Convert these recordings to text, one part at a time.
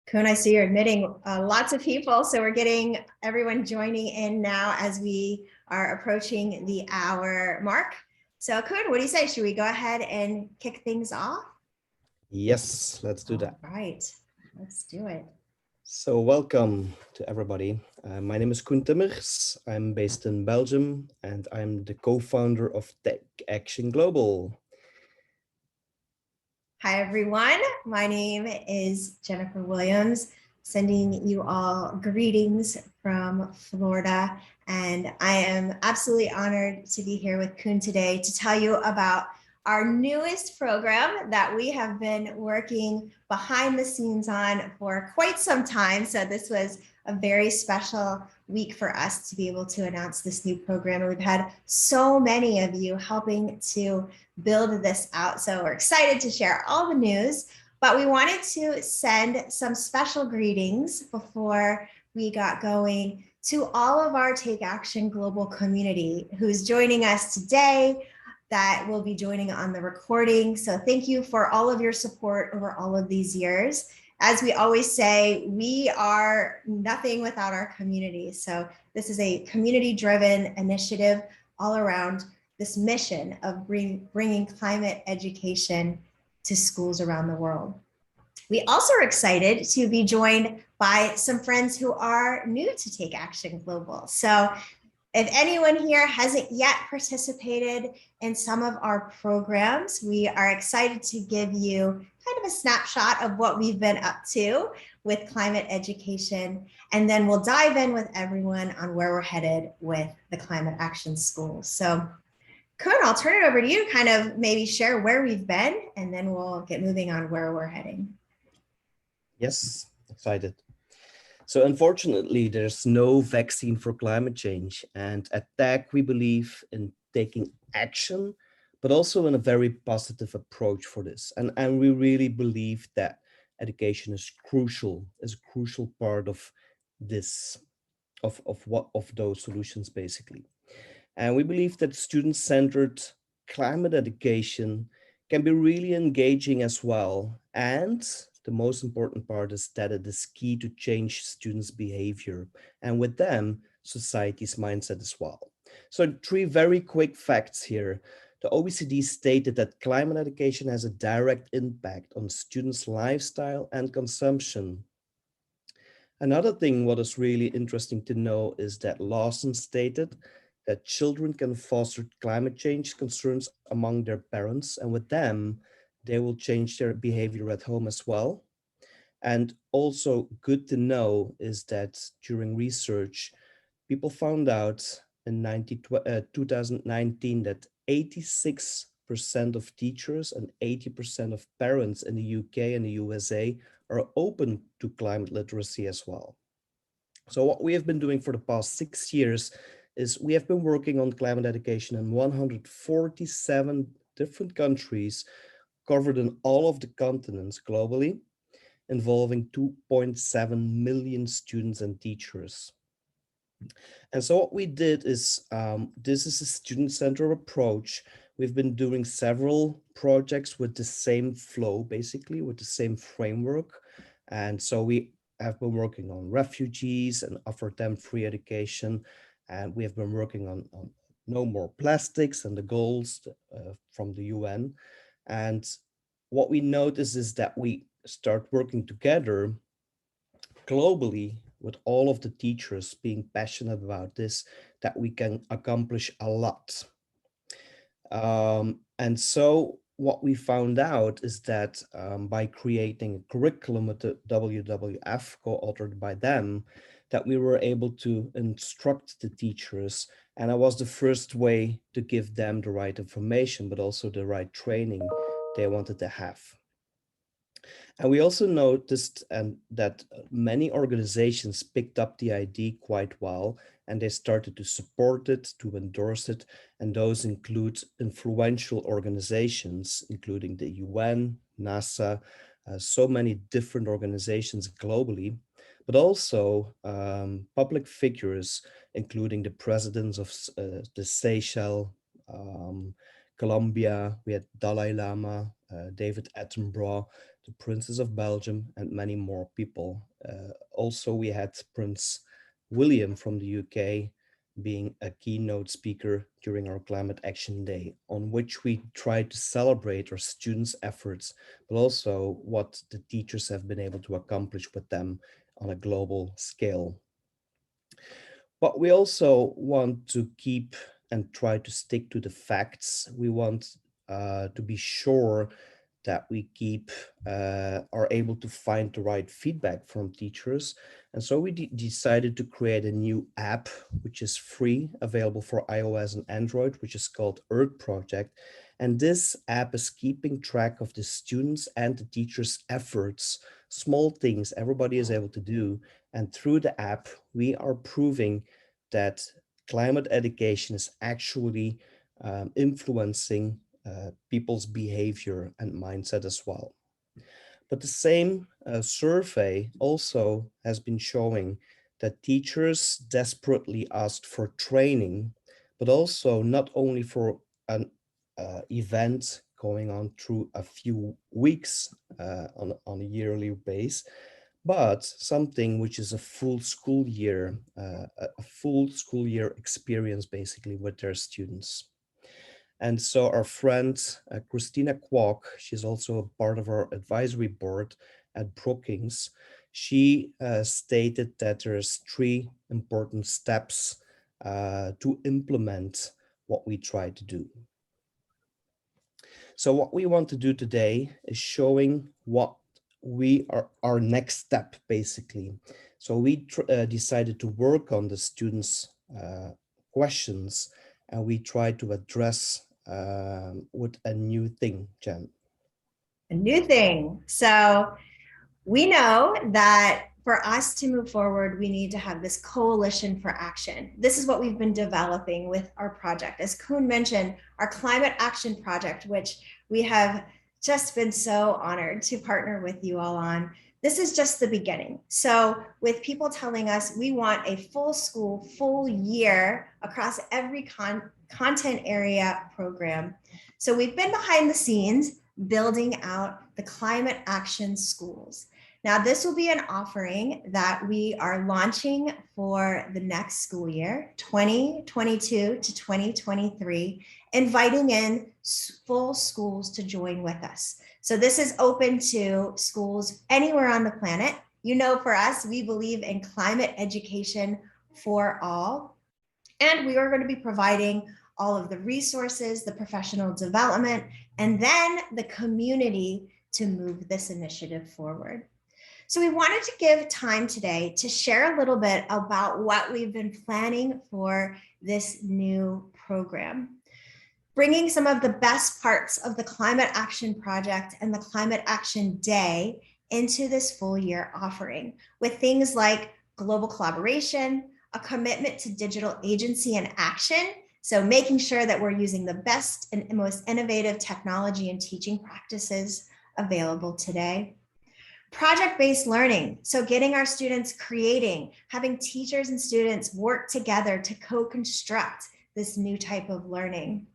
Kun, I see you're admitting lots of people, so we're getting everyone joining in now as we are approaching the hour mark. So Kun, what do you say? Should we go ahead and kick things off? Yes, let's do that. All right, let's do it. So welcome to everybody. My name is Koen Timmers. I'm based in Belgium and I'm the co-founder of Tech Action Global. Hi, everyone. My name is Jennifer Williams, sending you all greetings from Florida. And I am absolutely honored to be here with Kun today to tell you about our newest program that we have been working behind the scenes on for quite some time. So this was a very special week for us to be able to announce this new program. And we've had so many of you helping to build this out. So we're excited to share all the news, but we wanted to send some special greetings before we got going to all of our Take Action Global community who's joining us today, that will be joining on the recording. So thank you for all of your support over all of these years. As we always say, we are nothing without our community. So this is a community-driven initiative all around this mission of bringing climate education to schools around the world. We also are excited to be joined by some friends who are new to Take Action Global. So if anyone here hasn't yet participated in some of our programs, we are excited to give you kind of a snapshot of what we've been up to with climate education. And then we'll dive in with everyone on where we're headed with the Climate Action Schools. So Kun, I'll turn it over to you to kind of maybe share where we've been, and then we'll get moving on where we're heading. Yes, excited. So unfortunately, there's no vaccine for climate change. And at TAC, we believe in taking action, but also in a very positive approach for this. And we really believe that education is a crucial part of this, of those solutions, basically. And we believe that student-centered climate education can be really engaging as well. And the most important part is that it is key to change students' behavior and with them, society's mindset as well. So 3 very quick facts here. The OECD stated that climate education has a direct impact on students' lifestyle and consumption. Another thing what is really interesting to know is that Lawson stated that children can foster climate change concerns among their parents, and with them, they will change their behavior at home as well. And also good to know is that during research, people found out in 2019 that 86% of teachers and 80% of parents in the UK and the USA are open to climate literacy as well. So what we have been doing for the past 6 years is we have been working on climate education in 147 different countries covered in all of the continents globally, involving 2.7 million students and teachers. And so what we did is, this is a student-centered approach. We've been doing several projects with the same flow, basically, with the same framework. And so we have been working on refugees and offered them free education. And we have been working on no more plastics and the goals from the UN. And what we notice is that we start working together globally with all of the teachers being passionate about this, that we can accomplish a lot. And so what we found out is that by creating a curriculum with the WWF, co-authored by them, that we were able to instruct the teachers. And it was the first way to give them the right information, but also the right training they wanted to have. And we also noticed that many organizations picked up the idea quite well, and they started to support it, to endorse it. And those include influential organizations, including the UN, NASA, so many different organizations globally, but also public figures, including the presidents of the Seychelles, Colombia. We had Dalai Lama, David Attenborough, the Princess of Belgium, and many more people. Also, we had Prince William from the UK being a keynote speaker during our Climate Action Day, on which we tried to celebrate our students' efforts, but also what the teachers have been able to accomplish with them on a global scale. But we also want to keep and try to stick to the facts. We want to be sure that we are able to find the right feedback from teachers. And so we decided to create a new app, which is free, available for iOS and Android, which is called ERG Project. And this app is keeping track of the students and the teachers' efforts, small things everybody is able to do. And through the app, we are proving that climate education is actually influencing people's behavior and mindset as well. But the same survey also has been showing that teachers desperately asked for training, but also not only for an event going on through a few weeks on a yearly base, but something which is a full school year, a full school year experience basically with their students. And so our friend, Christina Kwok, she's also a part of our advisory board at Brookings. She stated that there's 3 important steps to implement what we try to do. So what we want to do today is showing what our next step, basically. So we decided to work on the students' questions, and we try to address with a new thing, Jen. A new thing. So we know that for us to move forward, we need to have this coalition for action. This is what we've been developing with our project. As Koen mentioned, our Climate Action Project, which we have just been so honored to partner with you all on. This is just the beginning. So with people telling us we want a full school, full year across every content area program. So we've been behind the scenes building out the Climate Action Schools. Now, this will be an offering that we are launching for the next school year, 2022 to 2023, inviting in full schools to join with us. So this is open to schools anywhere on the planet. You know, for us, we believe in climate education for all. And we are going to be providing all of the resources, the professional development, and then the community to move this initiative forward. So we wanted to give time today to share a little bit about what we've been planning for this new program, bringing some of the best parts of the Climate Action Project and the Climate Action Day into this full year offering with things like global collaboration, a commitment to digital agency and action. So making sure that we're using the best and most innovative technology and teaching practices available today. Project-based learning, so getting our students creating, having teachers and students work together to co-construct this new type of learning.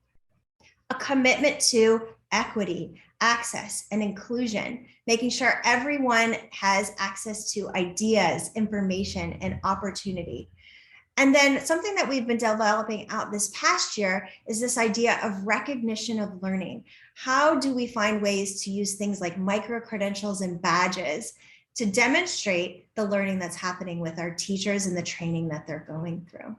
A commitment to equity, access, and inclusion, making sure everyone has access to ideas, information, and opportunity. And then something that we've been developing out this past year is this idea of recognition of learning. How do we find ways to use things like micro-credentials and badges to demonstrate the learning that's happening with our teachers and the training that they're going through?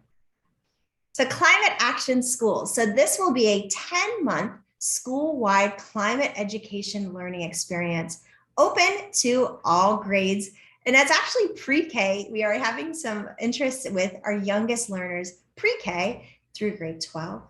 So Climate Action Schools. So this will be a 10-month school-wide climate education learning experience open to all grades. And that's actually pre-K. We are having some interest with our youngest learners, pre-K through grade 12.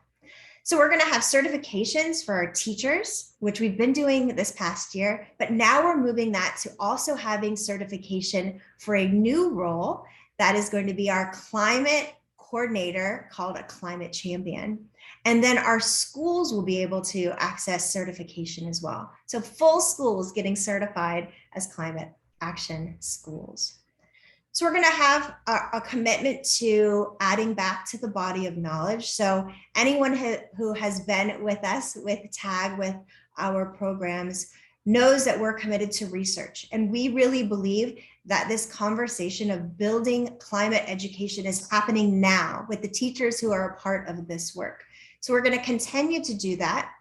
So we're going to have certifications for our teachers, which we've been doing this past year, but now we're moving that to also having certification for a new role that is going to be our climate coordinator, called a climate champion. And then our schools will be able to access certification as well. So full schools getting certified as climate action schools. So we're going to have a commitment to adding back to the body of knowledge. So anyone who has been with us with TAG, with our programs knows that we're committed to research. And we really believe that this conversation of building climate education is happening now with the teachers who are a part of this work. So we're going to continue to do that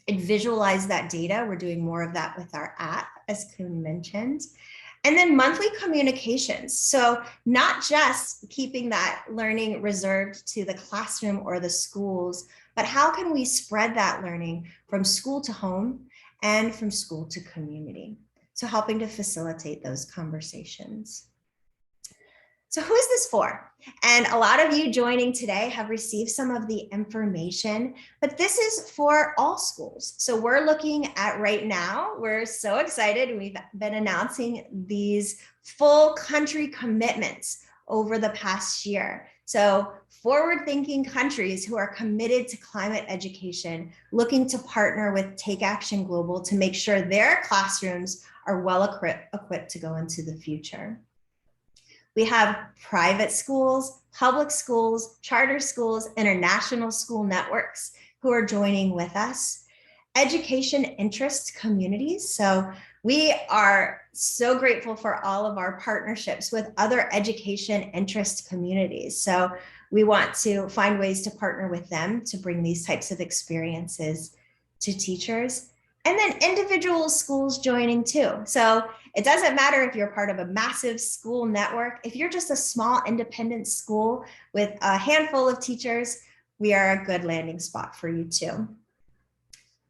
and visualize that data. We're doing more of that with our app, as Kuhn mentioned. And then monthly communications. So not just keeping that learning reserved to the classroom or the schools, but how can we spread that learning from school to home and from school to community? So helping to facilitate those conversations. So who is this for? And a lot of you joining today have received some of the information, but this is for all schools. So we're looking at right now, we're so excited. We've been announcing these full country commitments over the past year. So forward-thinking countries who are committed to climate education, looking to partner with Take Action Global to make sure their classrooms are well equipped to go into the future. We have private schools, public schools, charter schools, international school networks who are joining with us. Education interest communities. So we are so grateful for all of our partnerships with other education interest communities. So we want to find ways to partner with them to bring these types of experiences to teachers. And then individual schools joining too. So it doesn't matter if you're part of a massive school network. If you're just a small independent school with a handful of teachers, we are a good landing spot for you too.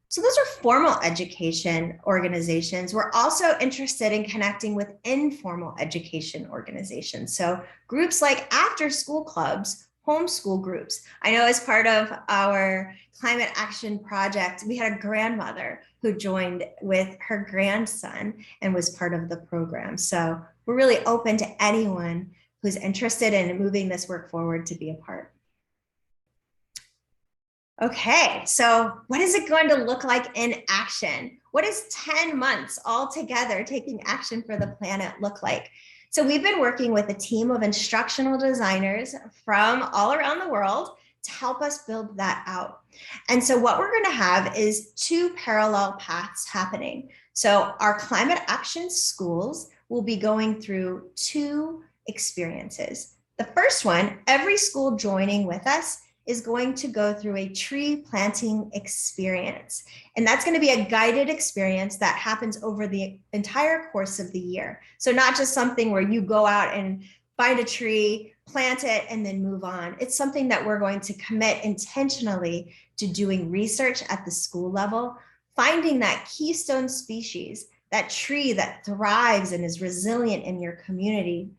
So those are formal education organizations. We're also interested in connecting with informal education organizations. So groups like after school clubs, homeschool groups. I know as part of our climate action project, we had a grandmother who joined with her grandson and was part of the program. So we're really open to anyone who's interested in moving this work forward to be a part. Okay, so what is it going to look like in action? What does 10 months all together taking action for the planet look like? So we've been working with a team of instructional designers from all around the world to help us build that out. And so what we're going to have is two parallel paths happening. So our climate action schools will be going through two experiences. The first one, every school joining with us is going to go through a tree planting experience. And that's going to be a guided experience that happens over the entire course of the year. So not just something where you go out and find a tree, plant it, and then move on. It's something that we're going to commit intentionally to doing research at the school level, finding that keystone species, that tree that thrives and is resilient in your community,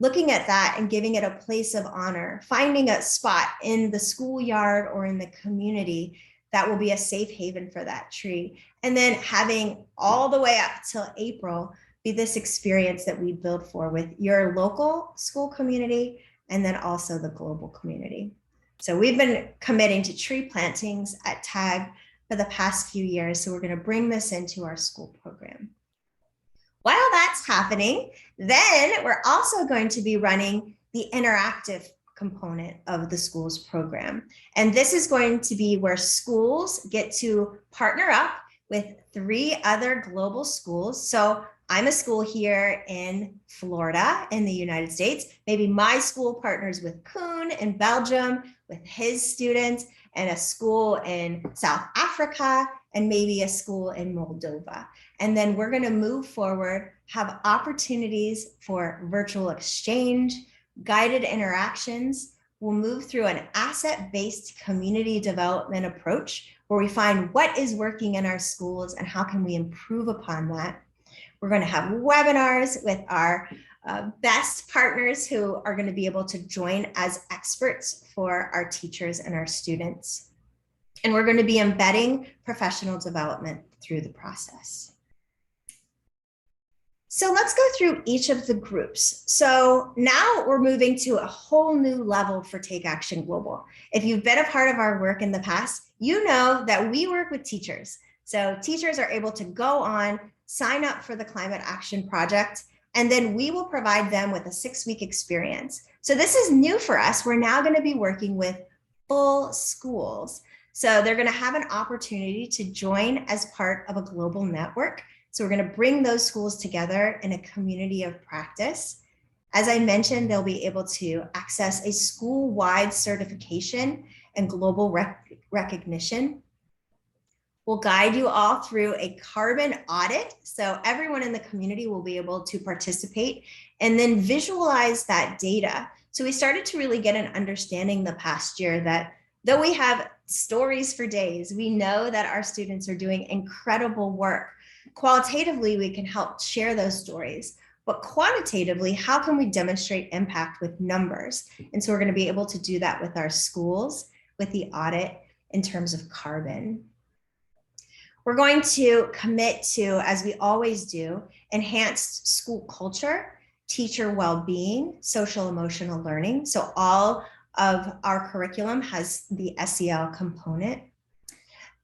looking at that and giving it a place of honor, finding a spot in the schoolyard or in the community that will be a safe haven for that tree. And then having all the way up till April be this experience that we build for with your local school community and then also the global community. So we've been committing to tree plantings at TAG for the past few years. So we're going to bring this into our school program. While that's happening, then we're also going to be running the interactive component of the schools program. And this is going to be where schools get to partner up with 3 other global schools. So I'm a school here in Florida in the United States. Maybe my school partners with Kuhn in Belgium with his students, and a school in South Africa, and maybe a school in Moldova. And then we're going to move forward, have opportunities for virtual exchange, guided interactions. We'll move through an asset-based community development approach where we find what is working in our schools and how can we improve upon that. We're going to have webinars with our best partners who are going to be able to join as experts for our teachers and our students. And we're going to be embedding professional development through the process. So let's go through each of the groups. So now we're moving to a whole new level for Take Action Global. If you've been a part of our work in the past, you know that we work with teachers. So teachers are able to go on, sign up for the Climate Action Project, and then we will provide them with a 6-week experience. So this is new for us. We're now going to be working with full schools. So they're going to have an opportunity to join as part of a global network. So we're going to bring those schools together in a community of practice. As I mentioned, they'll be able to access a school-wide certification and global recognition. We'll guide you all through a carbon audit. So everyone in the community will be able to participate and then visualize that data. So we started to really get an understanding the past year that though we have stories for days, we know that our students are doing incredible work. Qualitatively, we can help share those stories. But quantitatively, how can we demonstrate impact with numbers? And so we're going to be able to do that with our schools, with the audit in terms of carbon. We're going to commit to, as we always do, enhanced school culture, teacher well-being, social emotional learning. So all of our curriculum has the SEL component.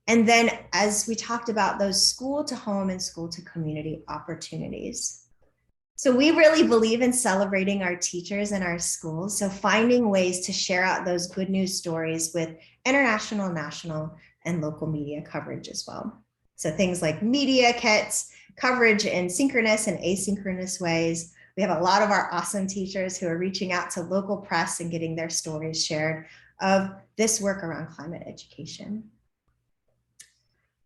And then as we talked about those school to home and school to community opportunities. So we really believe in celebrating our teachers and our schools. So finding ways to share out those good news stories with international, national, and local media coverage as well. So things like media kits, coverage in synchronous and asynchronous ways. We have a lot of our awesome teachers who are reaching out to local press and getting their stories shared of this work around climate education.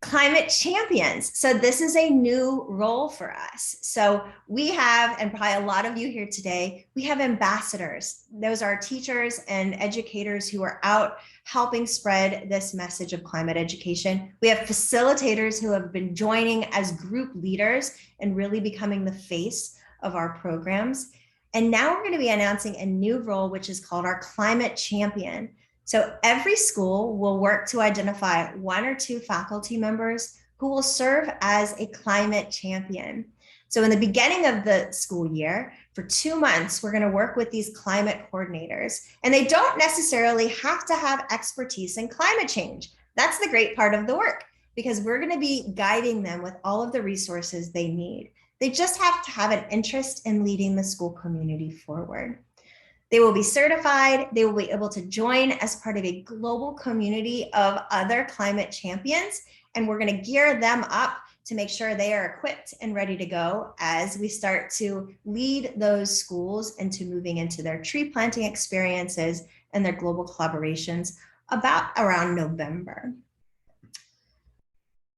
Climate champions. So this is a new role for us. So we have, and probably a lot of you here today, we have ambassadors. Those are teachers and educators who are out helping spread this message of climate education. We have facilitators who have been joining as group leaders and really becoming the face of our programs. And now we're going to be announcing a new role, which is called our climate champion. So every school will work to identify 1 or 2 faculty members who will serve as a climate champion. So in the beginning of the school year, for 2 months, we're going to work with these climate coordinators. And they don't necessarily have to have expertise in climate change. That's the great part of the work, because we're going to be guiding them with all of the resources they need. They just have to have an interest in leading the school community forward. They will be certified. They will be able to join as part of a global community of other climate champions. And we're going to gear them up to make sure they are equipped and ready to go as we start to lead those schools into moving into their tree planting experiences and their global collaborations about around November.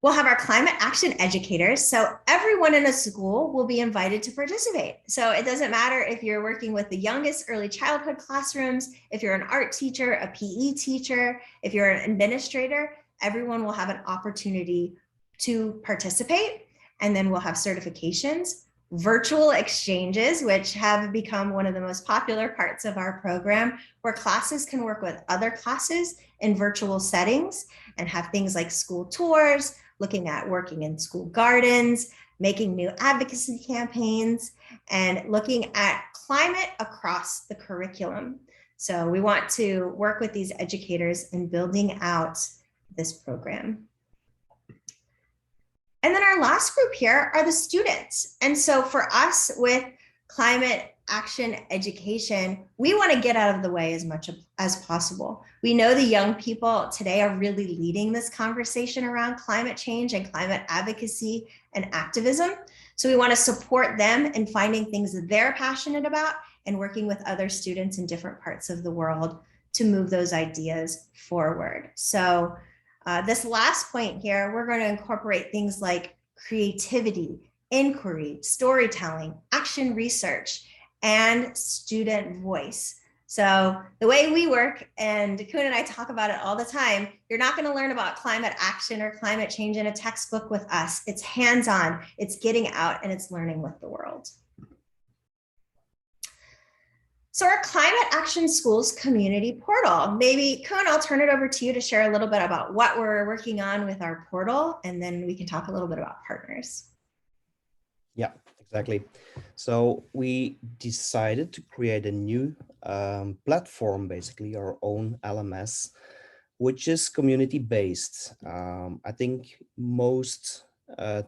We'll have our climate action educators. So everyone in a school will be invited to participate. So it doesn't matter if you're working with the youngest early childhood classrooms, if you're an art teacher, a PE teacher, if you're an administrator, everyone will have an opportunity to participate. And then we'll have certifications, virtual exchanges, which have become one of the most popular parts of our program, where classes can work with other classes in virtual settings and have things like school tours, looking at working in school gardens, making new advocacy campaigns, and looking at climate across the curriculum. So we want to work with these educators in building out this program. And then our last group here are the students. And so for us with climate action education, we want to get out of the way as much as possible. We know the young people today are really leading this conversation around climate change and climate advocacy and activism. So we want to support them in finding things that they're passionate about and working with other students in different parts of the world to move those ideas forward. So this last point here, we're going to incorporate things like creativity, inquiry, storytelling, action research, and student voice. So the way we work, and Kuhn and I talk about it all the time, you're not going to learn about climate action or climate change in a textbook with us. It's hands-on, it's getting out, and it's learning with the world. So our Climate Action Schools community portal, maybe Kuhn, I'll turn it over to you to share a little bit about what we're working on with our portal, and then we can talk a little bit about partners. Yeah, exactly. So we decided to create a new platform, basically our own LMS, which is community-based. I think most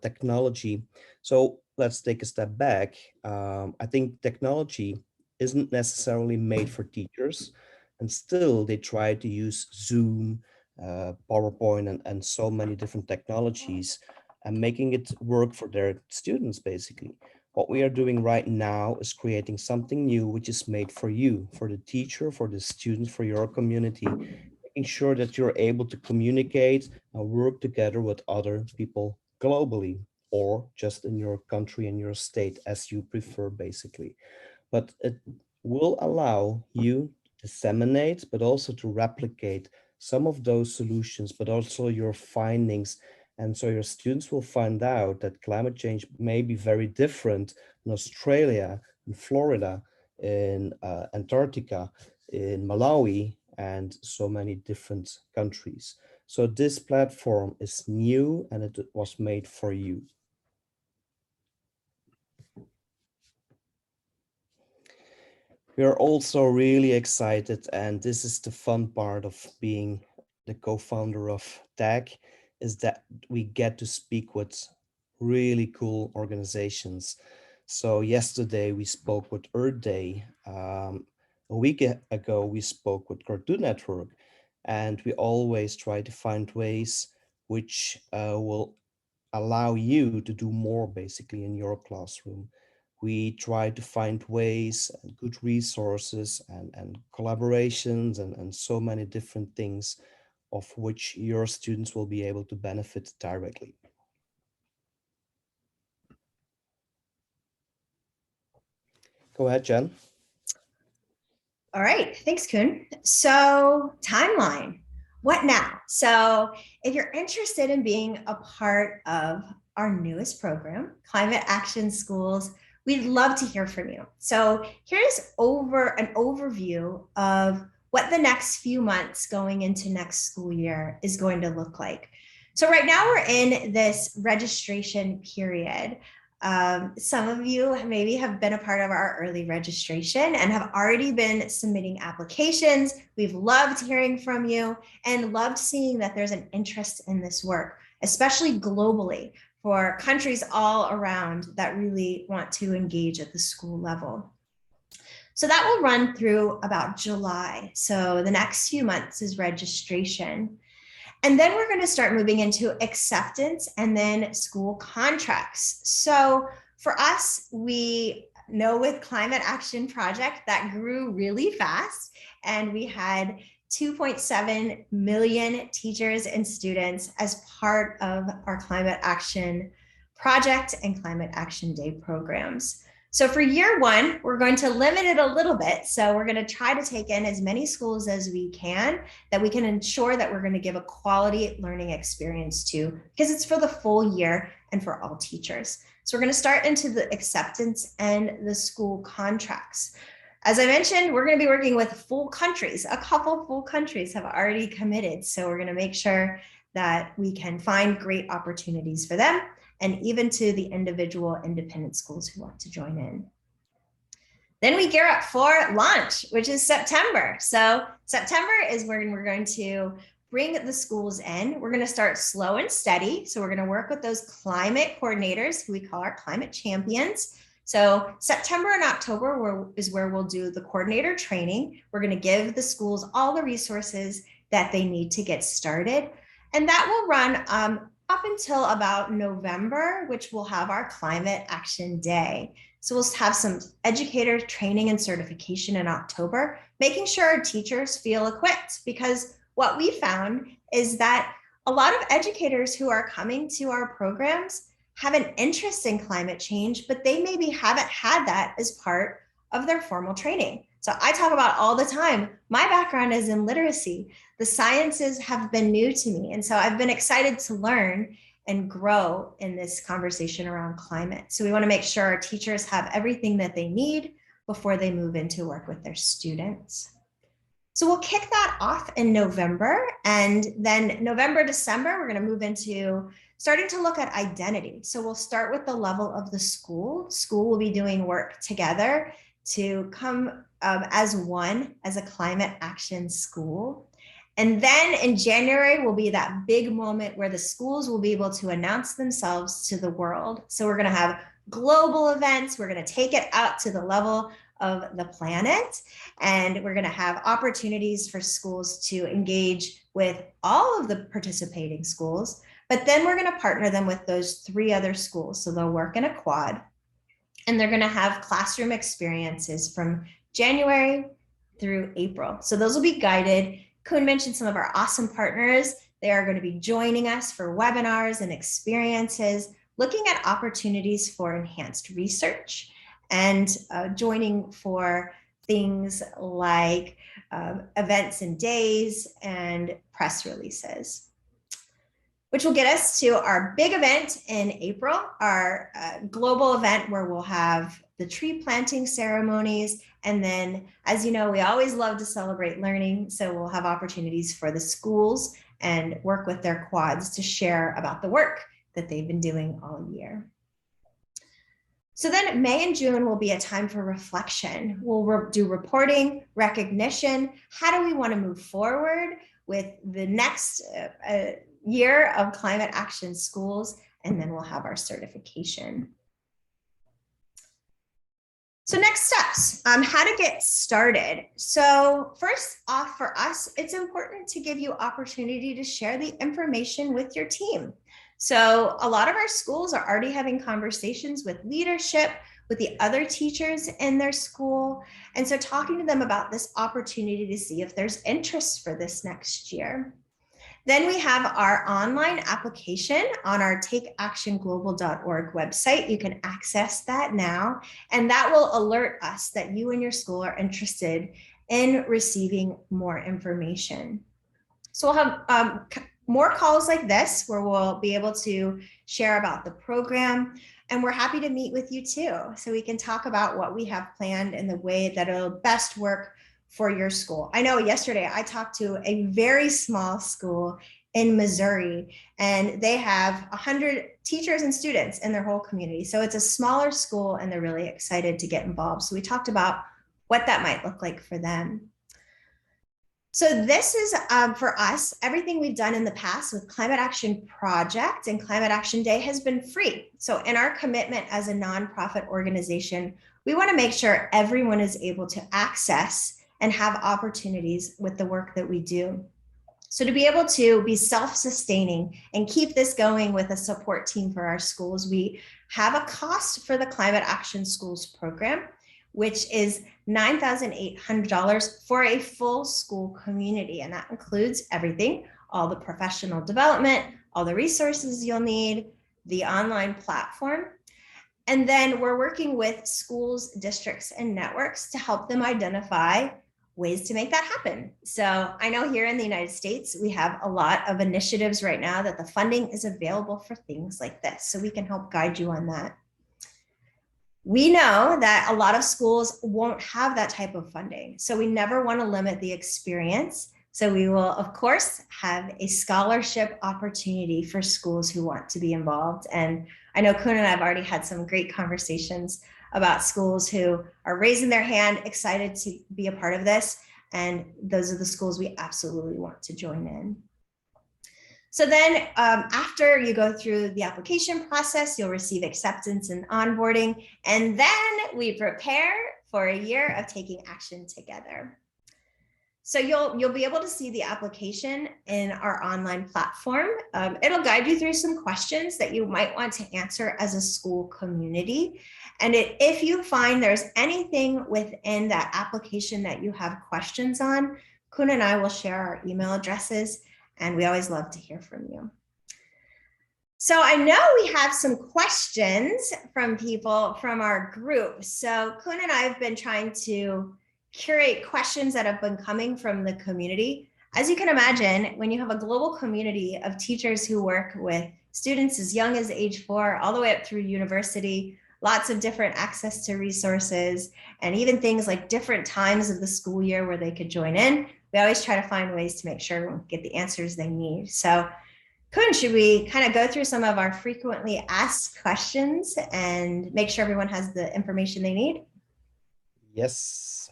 technology, so let's take a step back. I think technology isn't necessarily made for teachers, and still they try to use Zoom PowerPoint and so many different technologies and making it work for their students, basically. What we are doing right now is creating something new, which is made for you, for the teacher, for the students, for your community, making sure that you're able to communicate and work together with other people globally or just in your country and your state as you prefer, basically. But it will allow you to disseminate, but also to replicate some of those solutions, but also your findings. And so your students will find out that climate change may be very different in Australia, in Florida, in Antarctica, in Malawi, and so many different countries. So this platform is new and it was made for you. We are also really excited, and this is the fun part of being the co-founder of DAG, is that we get to speak with really cool organizations. So yesterday we spoke with Earth Day. A week ago we spoke with Cartoon Network, and we always try to find ways which will allow you to do more basically in your classroom. We try to find ways and good resources and collaborations and so many different things of which your students will be able to benefit directly. Go ahead, Jen. All right, thanks, Kuhn. So timeline, what now? So if you're interested in being a part of our newest program, Climate Action Schools, we'd love to hear from you. So here's an overview of what the next few months going into next school year is going to look like. So right now we're in this registration period. Some of you maybe have been a part of our early registration and have already been submitting applications. We've loved hearing from you and loved seeing that there's an interest in this work, especially globally for countries all around that really want to engage at the school level. So that will run through about July. So the next few months is registration. And then we're going to start moving into acceptance and then school contracts. So for us, we know with Climate Action Project that grew really fast, and we had 2.7 million teachers and students as part of our Climate Action Project and Climate Action Day programs. So for year one, we're going to limit it a little bit. So we're going to try to take in as many schools as we can, that we can ensure that we're going to give a quality learning experience to, because it's for the full year and for all teachers. So we're going to start into the acceptance and the school contracts. As I mentioned, we're going to be working with full countries. A couple full countries have already committed. So we're going to make sure that we can find great opportunities for them, and even to the individual independent schools who want to join in. Then we gear up for launch, which is September. So September is when we're going to bring the schools in. We're going to start slow and steady. So we're going to work with those climate coordinators who we call our climate champions. So September and October is where we'll do the coordinator training. We're going to give the schools all the resources that they need to get started. And that will run up until about November, which we'll have our Climate Action Day. So we'll have some educator training and certification in October, making sure our teachers feel equipped, because what we found is that a lot of educators who are coming to our programs have an interest in climate change, but they maybe haven't had that as part of their formal training. So I talk about all the time, my background is in literacy. The sciences have been new to me. And so I've been excited to learn and grow in this conversation around climate. So we want to make sure our teachers have everything that they need before they move into work with their students. So we'll kick that off in November, and then November, December, we're going to move into starting to look at identity. So we'll start with the level of the school. School will be doing work together to come as one, as a climate action school. And then in January will be that big moment where the schools will be able to announce themselves to the world. So we're going to have global events. We're going to take it out to the level of the planet. And we're going to have opportunities for schools to engage with all of the participating schools, but then we're going to partner them with those 3 other schools. So they'll work in a quad, and they're going to have classroom experiences from January through April. So those will be guided. Kun mentioned some of our awesome partners. They are going to be joining us for webinars and experiences, looking at opportunities for enhanced research, and joining for things like events and days and press releases, which will get us to our big event in April, our global event where we'll have the tree planting ceremonies. And then, as you know, we always love to celebrate learning. So we'll have opportunities for the schools and work with their quads to share about the work that they've been doing all year. So then May and June will be a time for reflection. We'll do reporting, recognition. How do we want to move forward with the next year of climate action schools? And then we'll have our certification. So next steps, how to get started. So first off, for us, it's important to give you opportunity to share the information with your team. So a lot of our schools are already having conversations with leadership, with the other teachers in their school. And so talking to them about this opportunity to see if there's interest for this next year. Then we have our online application on our takeactionglobal.org website. You can access that now, and that will alert us that you and your school are interested in receiving more information. So we'll have more calls like this where we'll be able to share about the program, and we're happy to meet with you too, so we can talk about what we have planned and the way that it'll best work for your school. I know yesterday I talked to a very small school in Missouri, and they have 100 teachers and students in their whole community. So it's a smaller school, and they're really excited to get involved. So we talked about what that might look like for them. So this is for us, everything we've done in the past with Climate Action Project and Climate Action Day has been free. So in our commitment as a nonprofit organization, we want to make sure everyone is able to access and have opportunities with the work that we do. So to be able to be self-sustaining and keep this going with a support team for our schools, we have a cost for the Climate Action Schools program, which is $9,800 for a full school community. And that includes everything, all the professional development, all the resources you'll need, the online platform. And then we're working with schools, districts, and networks to help them identify ways to make that happen. So I know here in the United States, we have a lot of initiatives right now that the funding is available for things like this. So we can help guide you on that. We know that a lot of schools won't have that type of funding. So we never want to limit the experience. So we will, of course, have a scholarship opportunity for schools who want to be involved. And I know Kun and I have already had some great conversations about schools who are raising their hand, excited to be a part of this. And those are the schools we absolutely want to join in. So then after you go through the application process, you'll receive acceptance and onboarding. And then we prepare for a year of taking action together. So you'll be able to see the application in our online platform. It'll guide you through some questions that you might want to answer as a school community. And if you find there's anything within that application that you have questions on, Kun and I will share our email addresses, and we always love to hear from you. So I know we have some questions from people from our group. So Kun and I have been trying to curate questions that have been coming from the community. As you can imagine, when you have a global community of teachers who work with students as young as age 4, all the way up through university, lots of different access to resources, and even things like different times of the school year where they could join in, we always try to find ways to make sure everyone get the answers they need. So Kun, should we kind of go through some of our frequently asked questions and make sure everyone has the information they need? Yes.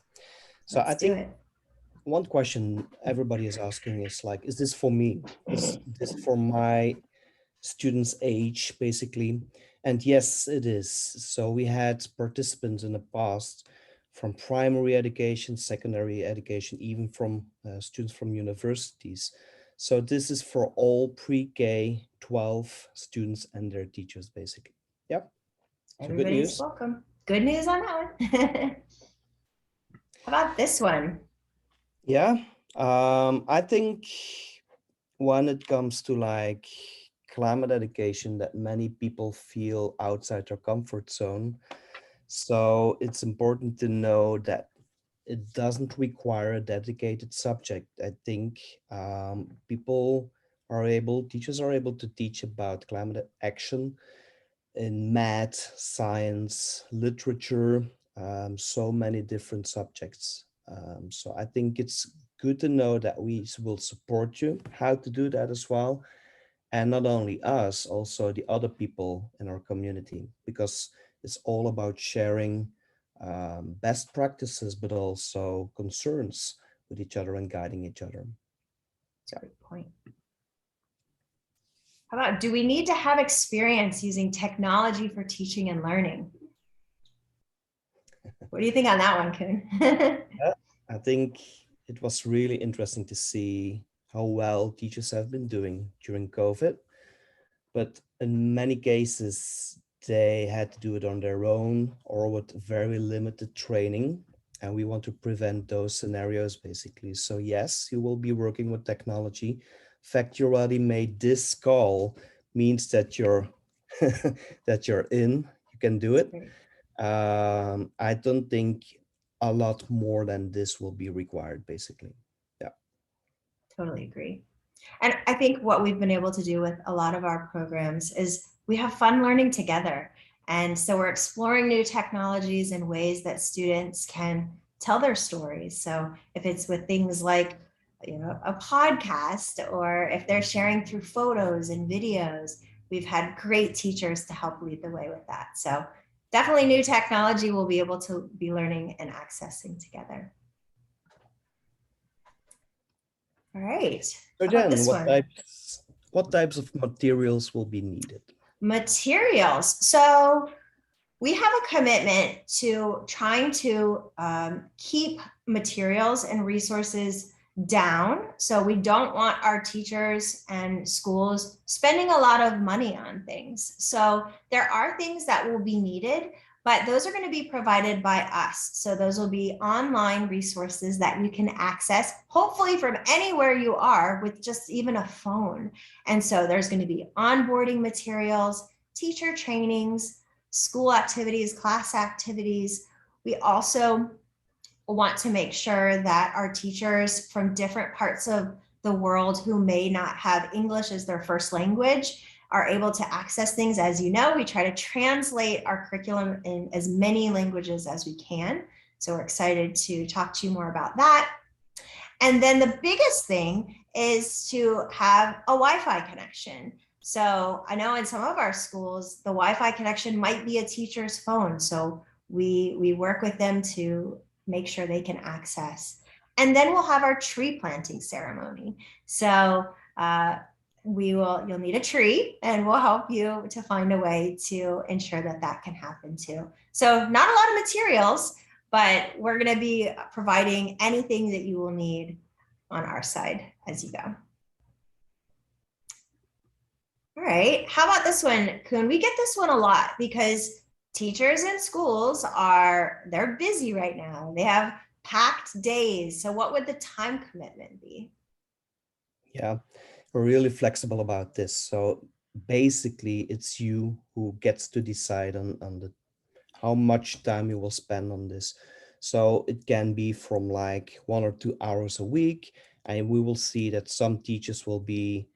So I think one question everybody is asking is like, is this for me? Is this for my students' age, basically? And yes, it is. So we had participants in the past from primary education, secondary education, even from students from universities. So this is for all pre-K 12 students and their teachers, basically. Yep. So good Everybody's news. welcome. Good news on that one. How about this one? Yeah. I think when it comes to like climate education, that many people feel outside their comfort zone. So it's important to know that it doesn't require a dedicated subject. I think teachers are able to teach about climate action in math, science, literature, so many different subjects. So I think it's good to know that we will support you how to do that as well. And not only us, also the other people in our community, because it's all about sharing best practices, but also concerns with each other and guiding each other. Sorry, point. How about, do we need to have experience using technology for teaching and learning? What do you think on that one, Kuhn? Yeah, I think it was really interesting to see how well teachers have been doing during COVID, but in many cases, they had to do it on their own or with very limited training. And we want to prevent those scenarios basically. So yes, you will be working with technology. In fact, you already made this call means that you're that you're in, you can do it. I don't think a lot more than this will be required, basically. Yeah. Totally agree. And I think what we've been able to do with a lot of our programs is we have fun learning together. And so we're exploring new technologies and ways that students can tell their stories. So if it's with things like, a podcast, or if they're sharing through photos and videos, we've had great teachers to help lead the way with that. So definitely new technology we'll be able to be learning and accessing together. All right. So How about Jen, this one? what types of materials will be needed? Materials. So we have a commitment to trying to keep materials and resources down. So we don't want our teachers and schools spending a lot of money on things. So there are things that will be needed, but those are going to be provided by us. So those will be online resources that you can access, hopefully from anywhere you are with just even a phone. And so there's going to be onboarding materials, teacher trainings, school activities, class activities. We also want to make sure that our teachers from different parts of the world who may not have English as their first language are able to access things. As you know, we try to translate our curriculum in as many languages as we can. So we're excited to talk to you more about that. And then the biggest thing is to have a Wi-Fi connection. So I know in some of our schools, the Wi-Fi connection might be a teacher's phone. So we work with them to make sure they can access. And then we'll have our tree planting ceremony. So you'll need a tree, and we'll help you to find a way to ensure that that can happen too. So not a lot of materials, but we're going to be providing anything that you will need on our side as you go. All right, how about this one, Kuhn? We get this one a lot because teachers in schools they're busy right now. They have packed days. So what would the time commitment be? Yeah, we're really flexible about this. So basically, it's you who gets to decide on how much time you will spend on this. So it can be from like 1 or 2 hours a week, and we will see that some teachers will be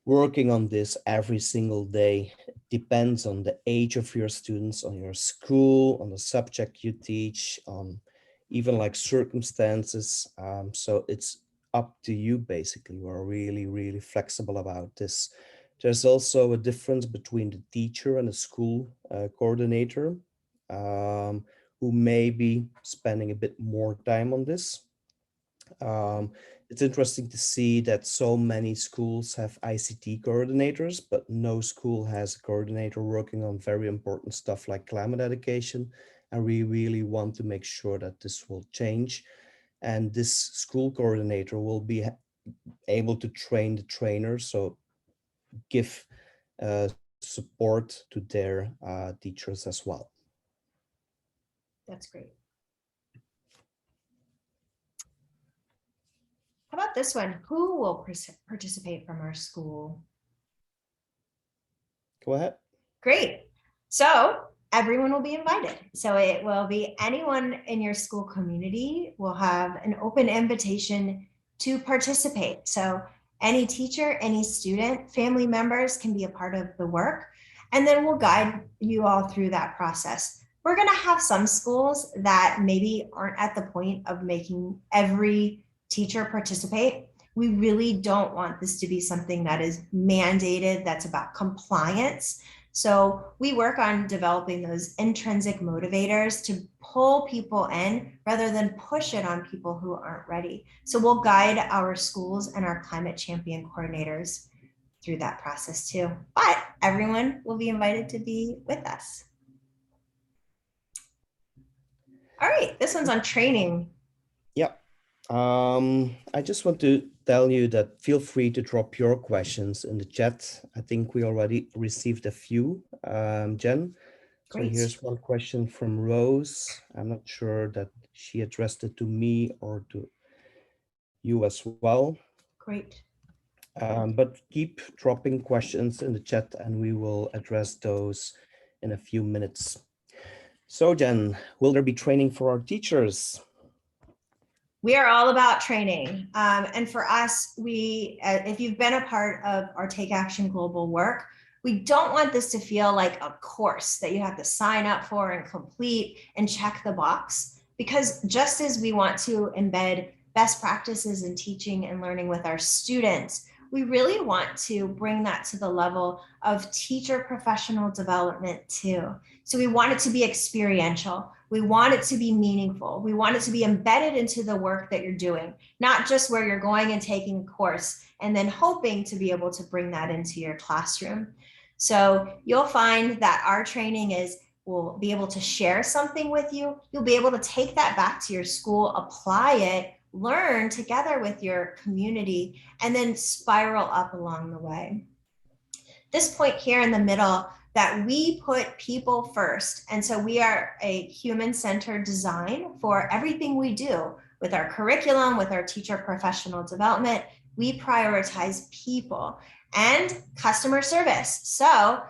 working on this every single day. It depends on the age of your students, on your school, on the subject you teach, on even like circumstances. So it's up to you, basically. We're really, really flexible about this. There's also a difference between the teacher and the school coordinator, who may be spending a bit more time on this. It's interesting to see that so many schools have ICT coordinators, but no school has a coordinator working on very important stuff like climate education And we really want to make sure that this will change. And this school coordinator will be able to train the trainers, so give support to their teachers as well. That's great. How about this one? Who will participate from our school? Go ahead. Great. So everyone will be invited. So it will be anyone in your school community will have an open invitation to participate. So any teacher, any student, family members can be a part of the work. And then we'll guide you all through that process. We're going to have some schools that maybe aren't at the point of making every teacher participate. We really don't want this to be something that is mandated, that's about compliance. So we work on developing those intrinsic motivators to pull people in rather than push it on people who aren't ready. So we'll guide our schools and our climate champion coordinators through that process too. But everyone will be invited to be with us. All right, this one's on training. Yep. I just want to tell you that feel free to drop your questions in the chat. I think we already received a few, Jen. Great. So here's one question from Rose. I'm not sure that she addressed it to me or to you as well. Great. But keep dropping questions in the chat and we will address those in a few minutes. So Jen, will there be training for our teachers? We are all about training. And for us, if you've been a part of our Take Action Global work, we don't want this to feel like a course that you have to sign up for and complete and check the box. Because just as we want to embed best practices in teaching and learning with our students, we really want to bring that to the level of teacher professional development too. So we want it to be experiential. We want it to be meaningful. We want it to be embedded into the work that you're doing, not just where you're going and taking a course and then hoping to be able to bring that into your classroom. So you'll find that our training we'll be able to share something with you. You'll be able to take that back to your school, apply it, learn together with your community, and then spiral up along the way. This point here in the middle, that we put people first. And so we are a human-centered design for everything we do with our curriculum, with our teacher professional development. We prioritize people and customer service. So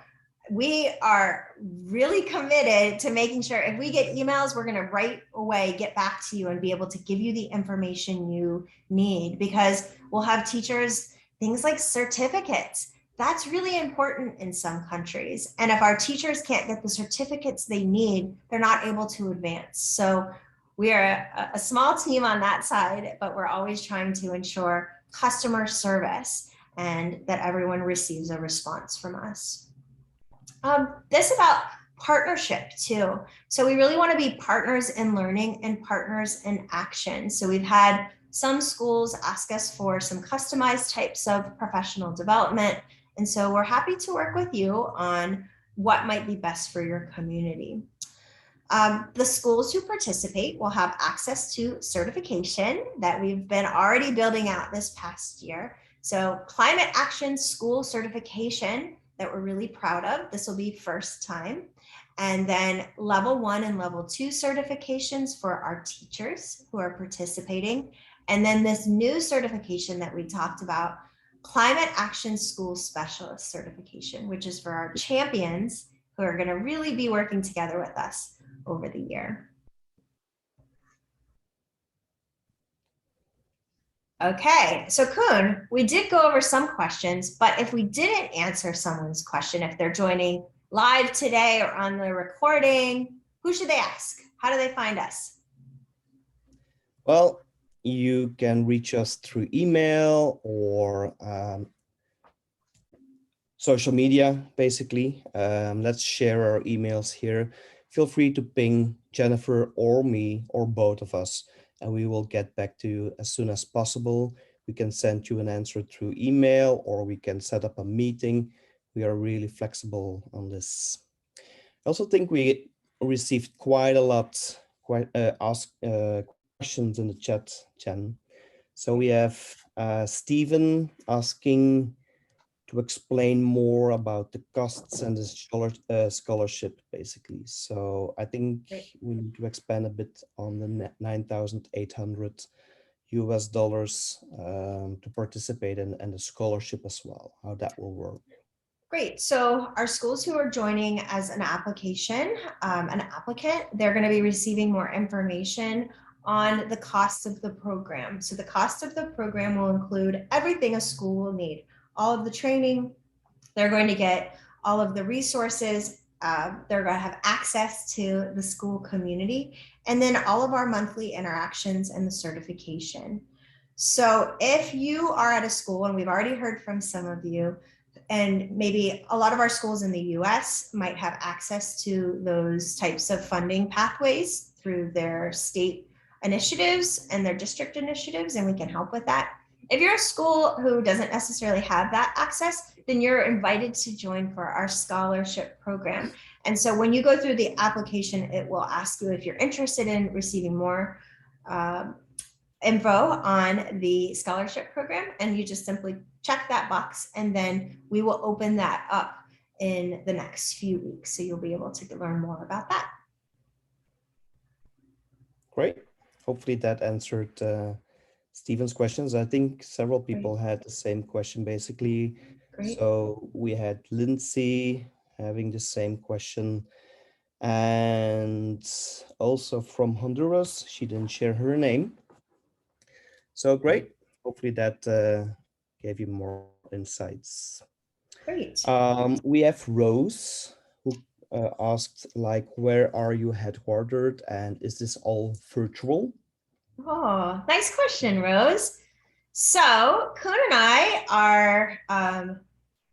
we are really committed to making sure if we get emails, we're going to right away get back to you and be able to give you the information you need, because we'll have teachers, things like certificates. That's really important in some countries. And if our teachers can't get the certificates they need, they're not able to advance. So we are a small team on that side, but we're always trying to ensure customer service and that everyone receives a response from us. This about partnership too. So we really want to be partners in learning and partners in action. So we've had some schools ask us for some customized types of professional development. And so we're happy to work with you on what might be best for your community. The schools who participate will have access to certification that we've been already building out this past year. So climate action school certification that we're really proud of. This will be first time. And then level 1 and level 2 certifications for our teachers who are participating. And then this new certification that we talked about, climate action school specialist certification, which is for our champions who are going to really be working together with us over the year. Okay, so Kuhn, we did go over some questions, but if we didn't answer someone's question, if they're joining live today or on the recording, who should they ask? How do they find us? Well, you can reach us through email or social media, basically. Let's share our emails here. Feel free to ping Jennifer or me or both of us, and we will get back to you as soon as possible. We can send you an answer through email or we can set up a meeting. We are really flexible on this. I also think we received quite a lot, questions in the chat, Jen. So we have Stephen asking to explain more about the costs and the scholarship, basically. So I think we need to expand a bit on the 9,800 US dollars to participate in, and the scholarship as well, how that will work. Great. So our schools who are joining as an application, an applicant, they're going to be receiving more information on the cost of the program. So the cost of the program will include everything a school will need, all of the training. They're going to get all of the resources. They're going to have access to the school community, and then all of our monthly interactions and the certification. So if you are at a school, and we've already heard from some of you, and maybe a lot of our schools in the US might have access to those types of funding pathways through their state initiatives and their district initiatives, and we can help with that. If you're a school who doesn't necessarily have that access, then you're invited to join for our scholarship program. And so when you go through the application, it will ask you if you're interested in receiving more info on the scholarship program, and you just simply check that box, and then we will open that up in the next few weeks. So you'll be able to learn more about that. Great. Hopefully that answered Stephen's questions. I think several people had the same question, basically. Great. So we had Lindsay having the same question. And also from Honduras, she didn't share her name. So great. Hopefully that gave you more insights. Great. We have Rose, who asked, like, where are you headquartered, and is this all virtual? Oh, nice question, Rose. So Kun and I are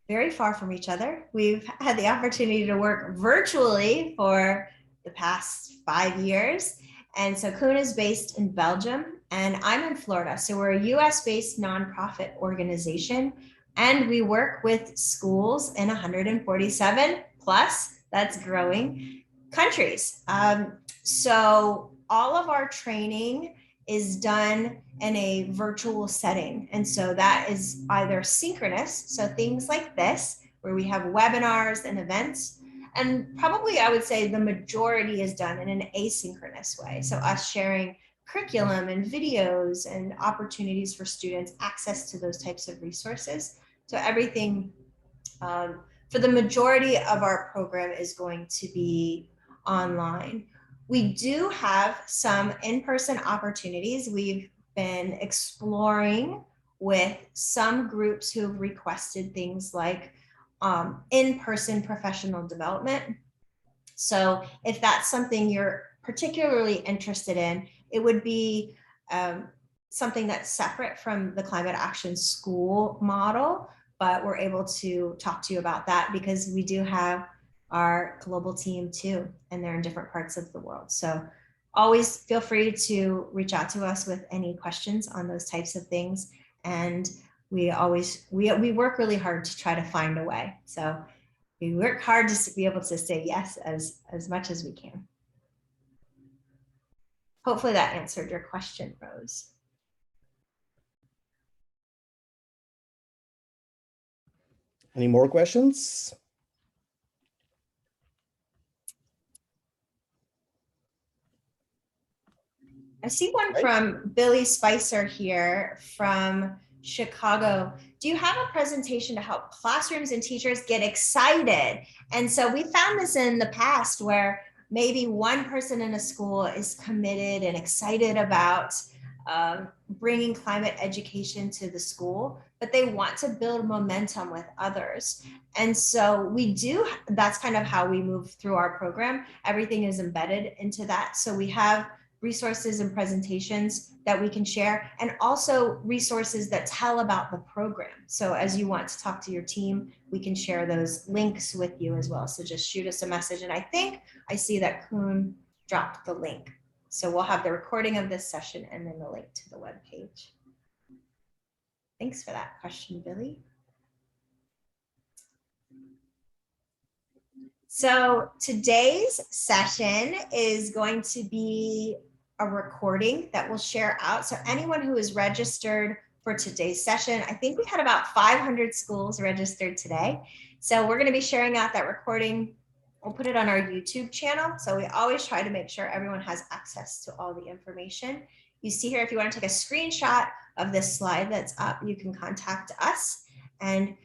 very far from each other. We've had the opportunity to work virtually for the past 5 years. And so Kun is based in Belgium and I'm in Florida. So we're a US-based nonprofit organization, and we work with schools in 147 plus, that's growing, countries. So all of our training is done in a virtual setting. And so that is either synchronous, so things like this, where we have webinars and events, and probably I would say the majority is done in an asynchronous way. So us sharing curriculum and videos and opportunities for students, access to those types of resources. So everything for the majority of our program is going to be online. We do have some in-person opportunities. We've been exploring with some groups who have requested things like in-person professional development. So if that's something you're particularly interested in, it would be something that's separate from the climate action school model, but we're able to talk to you about that because we do have our global team too, and they're in different parts of the world. So always feel free to reach out to us with any questions on those types of things. And we work really hard to try to find a way. So we work hard to be able to say yes as much as we can. Hopefully that answered your question, Rose. Any more questions? I see one from Billy Spicer here from Chicago. Do you have a presentation to help classrooms and teachers get excited? And so we found this in the past where maybe one person in a school is committed and excited about bringing climate education to the school, but they want to build momentum with others. And so that's kind of how we move through our program. Everything is embedded into that. So we have resources and presentations that we can share, and also resources that tell about the program. So as you want to talk to your team, we can share those links with you as well. So just shoot us a message. And I think I see that Kun dropped the link. So we'll have the recording of this session and then the link to the webpage. Thanks for that question, Billy. So today's session is going to be a recording that we'll share out. So anyone who is registered for today's session, I think we had about 500 schools registered today. So we're going to be sharing out that recording. We'll put it on our YouTube channel. So we always try to make sure everyone has access to all the information. You see here, if you want to take a screenshot of this slide that's up, you can contact us. And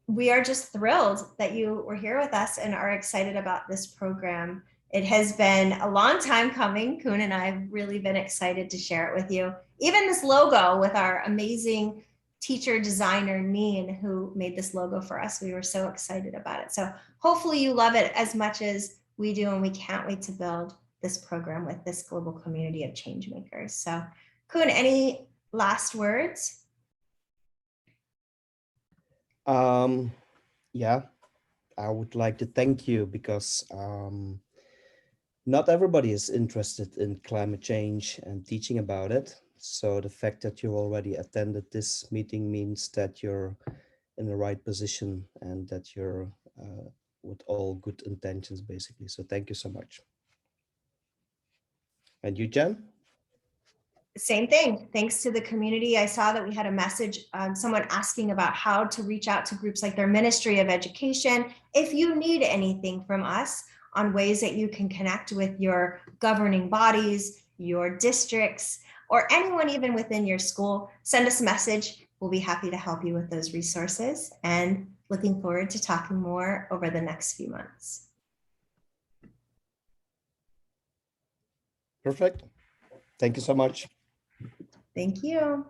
we are just thrilled that you were here with us and are excited about this program. It has been a long time coming. Kuhn and I have really been excited to share it with you. Even this logo with our amazing teacher designer, Neen, who made this logo for us. We were so excited about it. So hopefully you love it as much as we do, and we can't wait to build this program with this global community of change makers. So Kuhn, any last words? Yeah, I would like to thank you because not everybody is interested in climate change and teaching about it. So the fact that you already attended this meeting means that you're in the right position and that you're with all good intentions, basically. So thank you so much. And you, Jen? Same thing. Thanks to the community. I saw that we had a message, someone asking about how to reach out to groups like their Ministry of Education. If you need anything from us on ways that you can connect with your governing bodies, your districts, or anyone even within your school, send us a message. We'll be happy to help you with those resources, and looking forward to talking more over the next few months. Perfect. Thank you so much. Thank you.